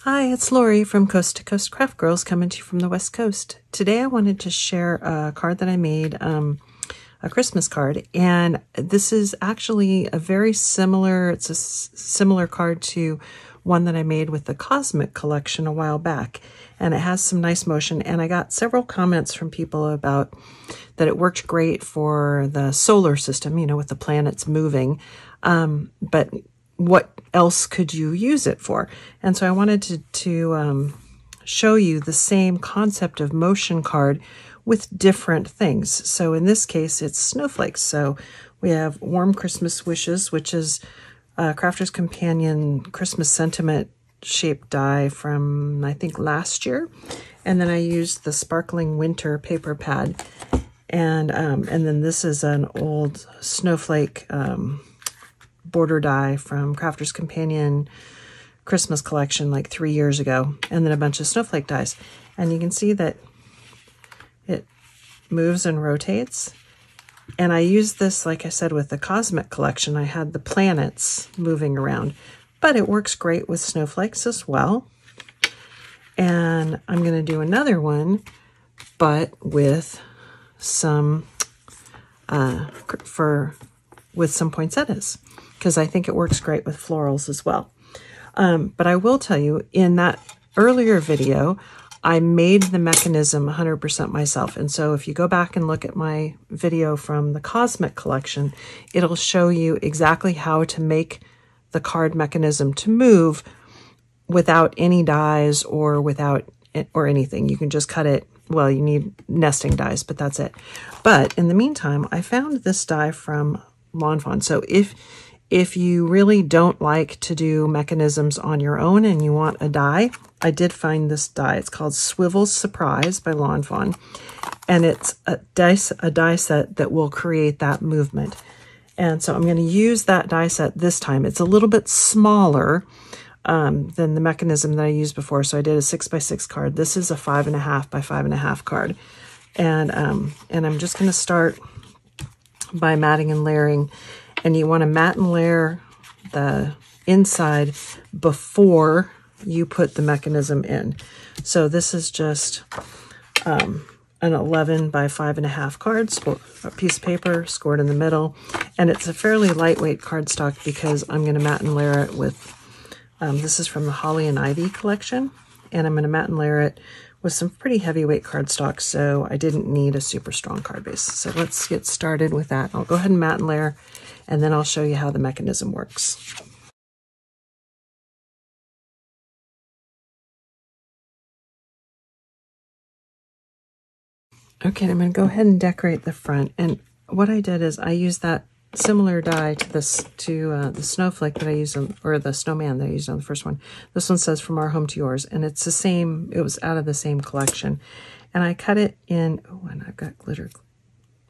Hi, it's Lori from Coast to Coast Craft Girls coming to you from the West Coast. Today I wanted to share a card that I made, a Christmas card, and this is actually a very similar, it's a similar card to one that I made with the Cosmic collection a while back, and it has some nice motion, and I got several comments from people about that it worked great for the solar system, you know, with the planets moving, but what else could you use it for? And so I wanted to show you the same concept of motion card with different things. So in this case, it's snowflakes. So we have Warm Christmas Wishes, which is Crafter's Companion Christmas Sentiment shaped die from, I think, last year. And then I used the Sparkling Winter paper pad. And then this is an old snowflake border die from Crafter's Companion Christmas collection like 3 years ago, and then a bunch of snowflake dies. And you can see that it moves and rotates. And I used this, like I said, with the Cosmic collection. I had the planets moving around, but it works great with snowflakes as well. And I'm going to do another one, but with some with some poinsettias, because I think it works great with florals as well. But I will tell you, in that earlier video, I made the mechanism 100% myself. And so if you go back and look at my video from the Cosmic collection, it'll show you exactly how to make the card mechanism to move without any dies or anything. You can just cut it. Well, you need nesting dies, but that's it. But in the meantime, I found this die from Lawn Fawn. So if you really don't like to do mechanisms on your own and you want a die, I did find this die. It's called Swivel Surprise by Lawn Fawn, and it's a die set that will create that movement. And so I'm going to use that die set this time. It's a little bit smaller than the mechanism that I used before. So I did a 6x6 card. This is a 5.5 by 5.5 card, and I'm just going to start by matting and layering. And you want to mat and layer the inside before you put the mechanism in. So this is just an 11 by 5.5 card, a piece of paper scored in the middle. And it's a fairly lightweight cardstock because I'm going to mat and layer it with, this is from the Holly and Ivy collection. And I'm going to mat and layer it with some pretty heavyweight cardstock, so I didn't need a super strong card base. So let's get started with that. I'll go ahead and mat and layer, and then I'll show you how the mechanism works. Okay, I'm going to go ahead and decorate the front. And what I did is I used that similar die to the snowflake that I used on, or the snowman that I used on the first one. This one says From Our Home to Yours, and it's the same. It was out of the same collection, and I cut it in. Oh, and I've got glitter.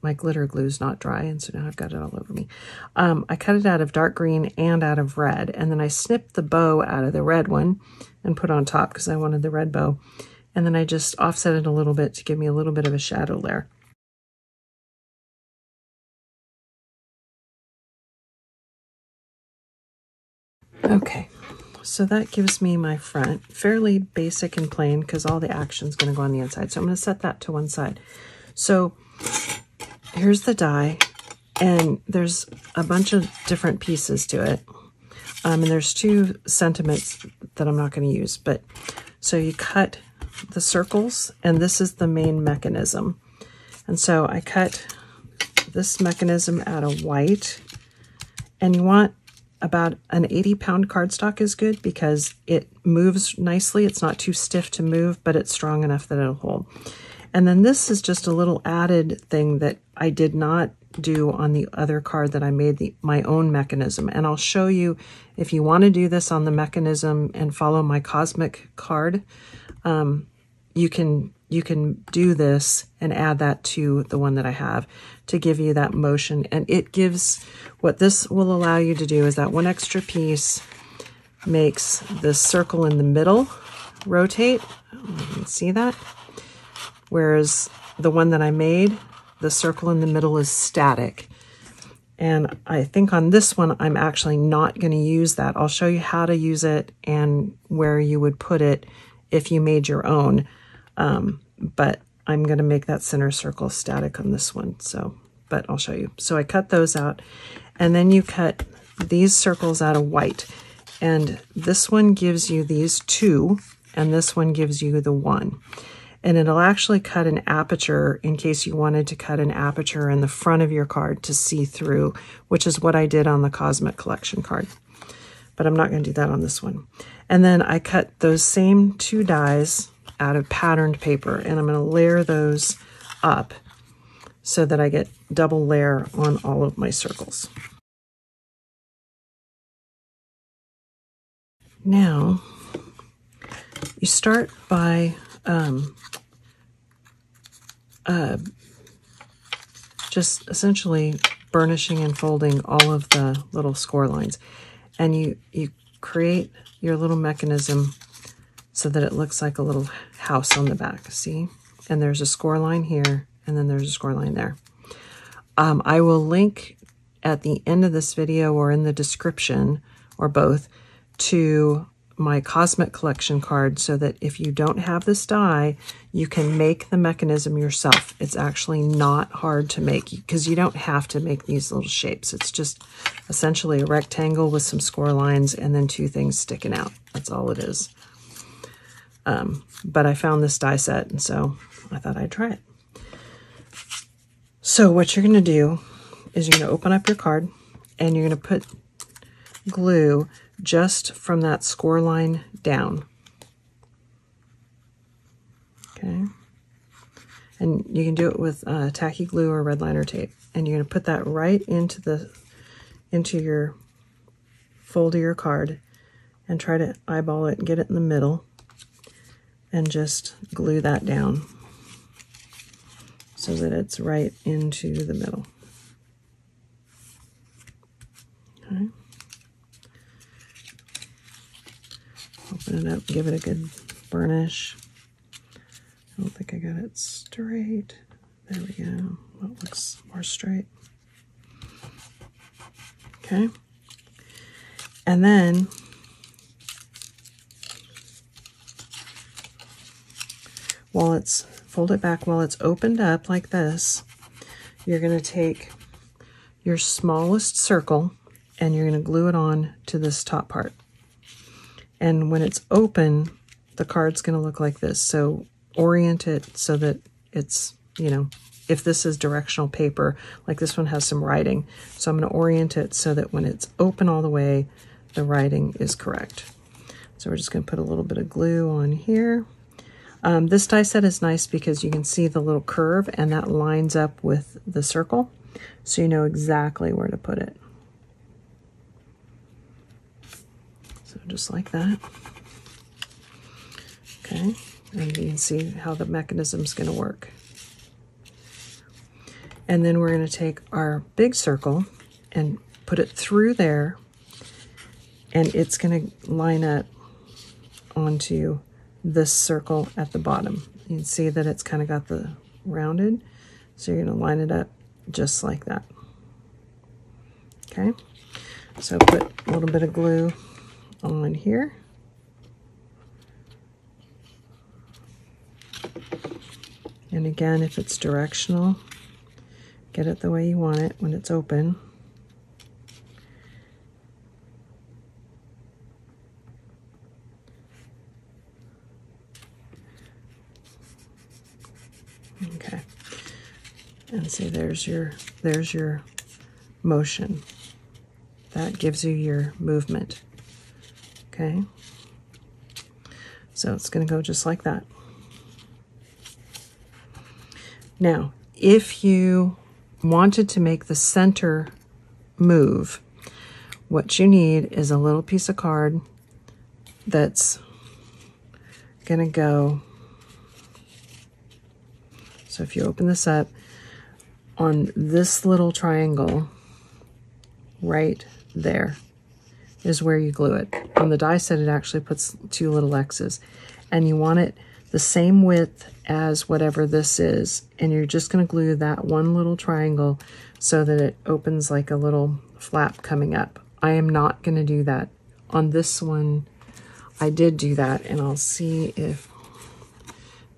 My glitter glue's not dry, and so now I've got it all over me. I cut it out of dark green and out of red, and then I snipped the bow out of the red one and put on top because I wanted the red bow, and then I just offset it a little bit to give me a little bit of a shadow layer. Okay, so that gives me my front, fairly basic and plain because all the action's going to go on the inside. So I'm going to set that to one side. So here's the die, and there's a bunch of different pieces to it. And there's two sentiments that I'm not going to use. But so you cut the circles, and this is the main mechanism. And so I cut this mechanism out of white, and you want about an 80-pound cardstock is good because it moves nicely. It's not too stiff to move, but it's strong enough that it'll hold. And then this is just a little added thing that I did not do on the other card that I made my own mechanism. And I'll show you, if you want to do this on the mechanism and follow my Cosmic card, you can do this and add that to the one that I have to give you that motion. And it gives, what this will allow you to do is that one extra piece makes the circle in the middle rotate. You can see that. Whereas the one that I made, the circle in the middle is static. And I think on this one, I'm actually not going to use that. I'll show you how to use it and where you would put it if you made your own. But I'm going to make that center circle static on this one. So, but I'll show you. So I cut those out, and then you cut these circles out of white. And this one gives you these 2, and this one gives you the 1. And it'll actually cut an aperture in case you wanted to cut an aperture in the front of your card to see through, which is what I did on the Cosmic Collection card. But I'm not going to do that on this one. And then I cut those same 2 dies out of patterned paper, and I'm going to layer those up so that I get double layer on all of my circles. Now, you start by just essentially burnishing and folding all of the little score lines. And you create your little mechanism so that it looks like a little house on the back, see? And there's a score line here, and then there's a score line there. I will link at the end of this video or in the description, or both, to my Cosmic Collection card so that if you don't have this die, you can make the mechanism yourself. It's actually not hard to make because you don't have to make these little shapes. It's just essentially a rectangle with some score lines and then 2 things sticking out. That's all it is. But I found this die set, and so I thought I'd try it. So what you're going to do is you're going to open up your card, and you're going to put glue just from that score line down. Okay. And you can do it with tacky glue or red liner tape. And you're going to put that right into your fold of your card and try to eyeball it and get it in the middle and just glue that down so that it's right into the middle. Okay. Open it up, give it a good burnish. I don't think I got it straight. There we go. Well, it looks more straight. Okay. And then fold it back while it's opened up like this, you're going to take your smallest circle and you're going to glue it on to this top part. And when it's open, the card's going to look like this. So orient it so that it's, you know, if this is directional paper, like this one has some writing. So I'm going to orient it so that when it's open all the way, the writing is correct. So we're just going to put a little bit of glue on here. This die set is nice because you can see the little curve and that lines up with the circle. So you know exactly where to put it. So just like that. Okay, and you can see how the mechanism is going to work. And then we're going to take our big circle and put it through there, and it's going to line up onto this circle at the bottom. You can see that it's kind of got the rounded, so you're going to line it up just like that. Okay, so put a little bit of glue on here. And again, if it's directional, get it the way you want it when it's open. Okay. And see, there's your motion. That gives you your movement. Okay. So it's going to go just like that. Now, if you wanted to make the center move, what you need is a little piece of card that's going to go. So if you open this up, on this little triangle right there is where you glue it. On the die set, it actually puts 2 little X's. And you want it, the same width as whatever this is, and you're just going to glue that one little triangle so that it opens like a little flap coming up. I am not going to do that. On this one, I did do that, and I'll see if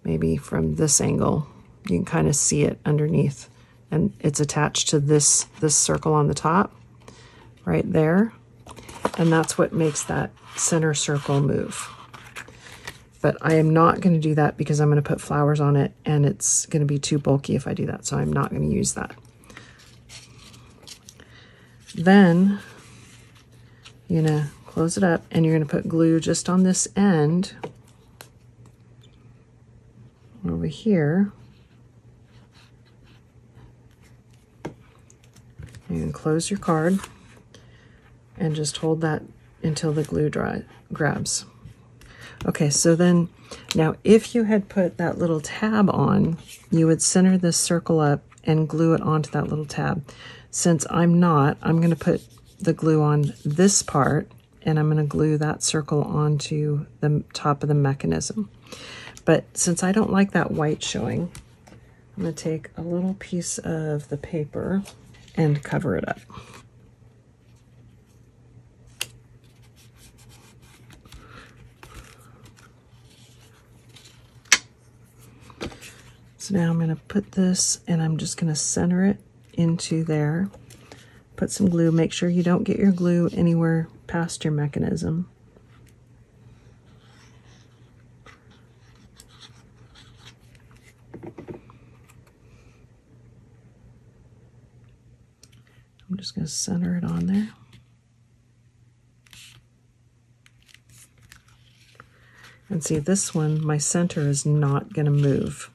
maybe from this angle you can kind of see it underneath, and it's attached to this circle on the top right there, and that's what makes that center circle move. But I am not going to do that because I'm going to put flowers on it, and it's going to be too bulky if I do that, so I'm not going to use that. Then you're going to close it up, and you're going to put glue just on this end over here. You can close your card and just hold that until the glue grabs. Okay, so then now if you had put that little tab on, you would center this circle up and glue it onto that little tab. Since I'm not, I'm going to put the glue on this part, and I'm going to glue that circle onto the top of the mechanism. But since I don't like that white showing, I'm going to take a little piece of the paper and cover it up. So now I'm going to put this, and I'm just going to center it into there. Put some glue. Make sure you don't get your glue anywhere past your mechanism. I'm just going to center it on there. And see, this one, my center is not going to move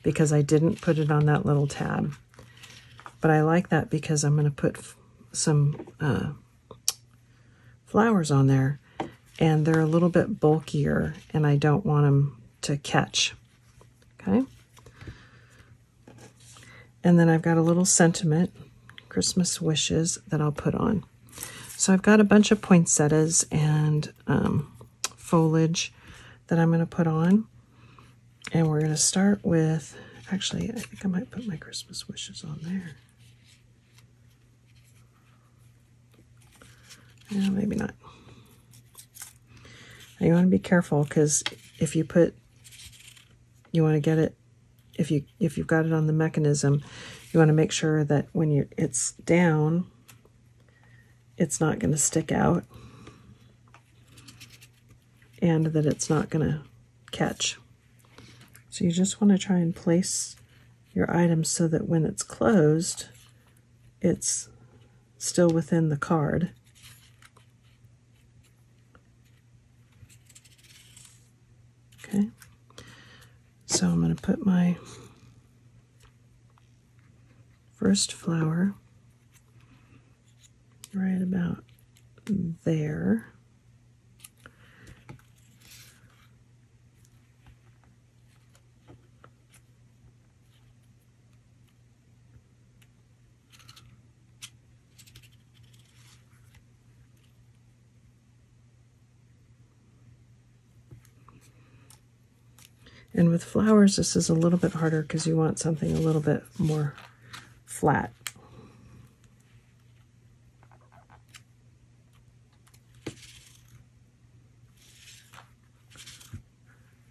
because I didn't put it on that little tab. But I like that because I'm going to put some flowers on there, and they're a little bit bulkier, and I don't want them to catch. Okay? And then I've got a little sentiment, Christmas wishes, that I'll put on. So I've got a bunch of poinsettias and foliage that I'm going to put on. And we're going to start with, actually, I think I might put my Christmas wishes on there. Yeah, maybe not. Now you want to be careful, because if you put, you want to get it, if you've got it on the mechanism, you want to make sure that when it's down, it's not going to stick out, and that it's not going to catch. So you just want to try and place your items so that when it's closed, it's still within the card. Okay, so I'm going to put my first flower right about there. And with flowers, this is a little bit harder because you want something a little bit more flat.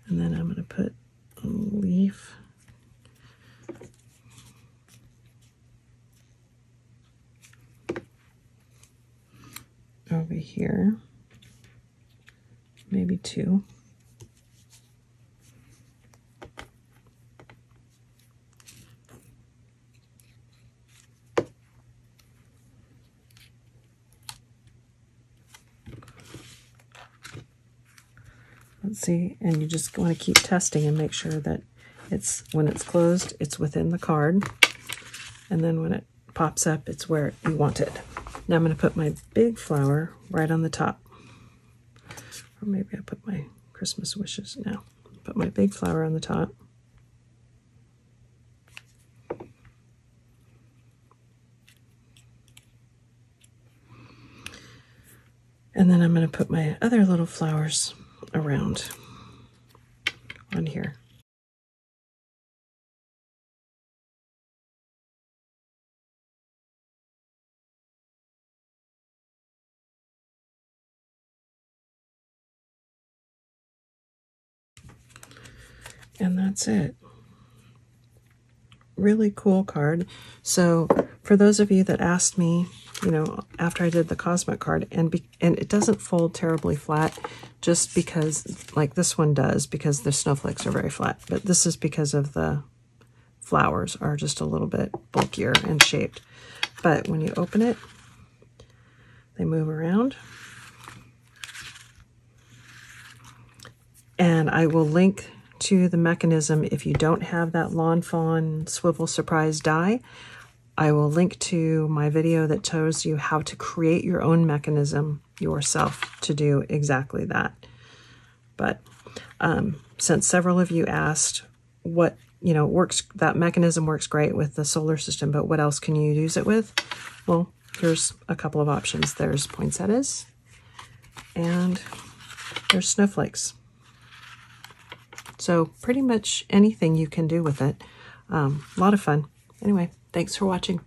And then I'm going to put a leaf over here, maybe two. Let's see, and you just want to keep testing and make sure that when it's closed, it's within the card, and then when it pops up, it's where you want it. Now I'm going to put my big flower right on the top, or maybe I put my Christmas wishes. Now put my big flower on the top. And then I'm going to put my other little flowers around on here. And that's it. Really cool card. So for those of you that asked me, you know, after I did the Cosmic card, and it doesn't fold terribly flat, just because, like this one does, because the snowflakes are very flat. But this is because of the flowers are just a little bit bulkier and shaped. But when you open it, they move around. And I will link to the mechanism if you don't have that Lawn Fawn Swivel Surprise die. I will link to my video that shows you how to create your own mechanism yourself to do exactly that. But since several of you asked what, you know, works, that mechanism works great with the solar system, but what else can you use it with? Well, here's a couple of options. There's poinsettias and there's snowflakes. So pretty much anything you can do with it. A lot of fun. Anyway, thanks for watching.